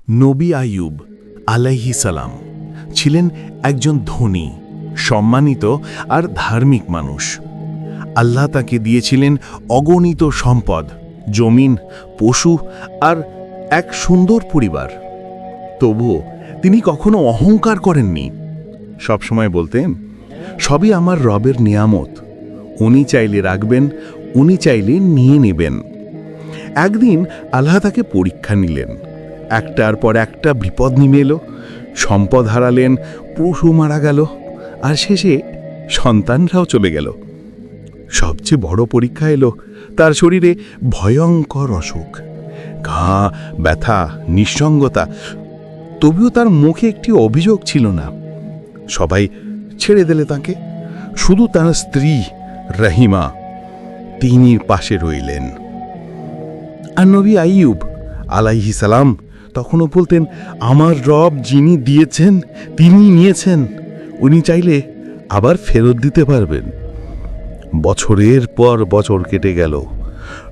নবী আইয়ুব আলাইহিস সালাম ছিলেন একজন ধনী, সম্মানিত আর ধার্মিক মানুষ। আল্লাহ তাকে দিয়েছিলেন অগণিত সম্পদ, জমিন, পশু আর এক সুন্দর পরিবার। তবুও তিনি কখনো অহংকার করেননি। সবসময় বলতেন, সবই আমার রবের নিয়ামত, উনি চাইলে রাখবেন, উনি চাইলে নিয়ে নেবেন। একদিন আল্লাহ তাকে পরীক্ষা নিলেন। একটার পর একটা বিপদ নেমে এলো, সম্পদ হারালেন, পশু মারা গেল, আর শেষে সন্তানরাও চলে গেল। সবচেয়ে বড় পরীক্ষা এলো তার শরীরে ভয়ঙ্কর অসুখ, ঘা, ব্যথা, নিঃসঙ্গতা। তবুও তার মুখে একটি অভিযোগ ছিল না। সবাই ছেড়ে দিলে তাকে, শুধু তার স্ত্রী রহিমা তিনি পাশে রইলেন। আর নবী আইয়ুব আলাইহিস সালাম তখনও বলতেন, আমার রব যিনি দিয়েছেন তিনি নিয়েছেন, উনি চাইলে আবার ফেরত দিতে পারবেন। বছরের পর বছর কেটে গেল।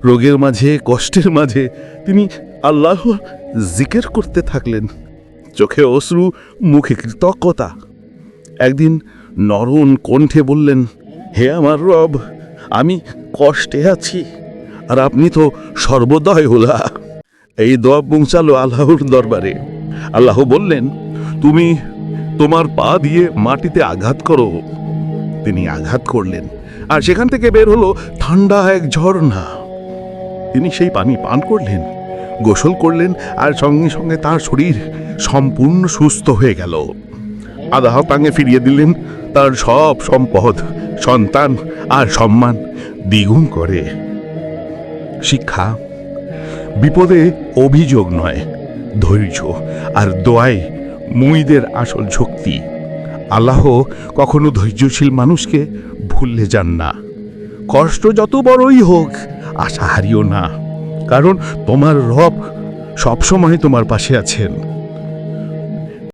রোগের মাঝে, কষ্টের মাঝে তিনি আল্লাহর জিকির করতে থাকলেন। চোখে অশ্রু, মুখে কৃতজ্ঞতা। একদিন নরম কণ্ঠে বললেন, হে আমার রব, আমি কষ্টে আছি, আর আপনি তো সর্বদয়ওয়ালা। এই দোয়া পৌঁছালো আল্লাহর দরবারে। আল্লাহ বললেন, তুমি তোমার পা দিয়ে মাটিতে আঘাত করো। তিনি আঘাত করলেন, আর সেখান থেকে বের হলো ঠান্ডা এক ঝর্ণা। তিনি সেই পানি পান করলেন, গোসল করলেন, আর সঙ্গে সঙ্গে তার শরীর সম্পূর্ণ সুস্থ হয়ে গেল। আল্লাহ তাকে ফিরিয়ে দিলেন তার সব সম্পদ, সন্তান আর সম্মান দ্বিগুণ করে। শিক্ষা: বিপদে অভিযোগ নয়, ধৈর্য আর দোয়াই মুমিনদের আসল শক্তি। আল্লাহ কখনো ধৈর্যশীল মানুষকে ভুললে যান না। কষ্ট যত বড়ই হোক, আশা হারিও না, কারণ তোমার রব সবসময় তোমার পাশে আছেন।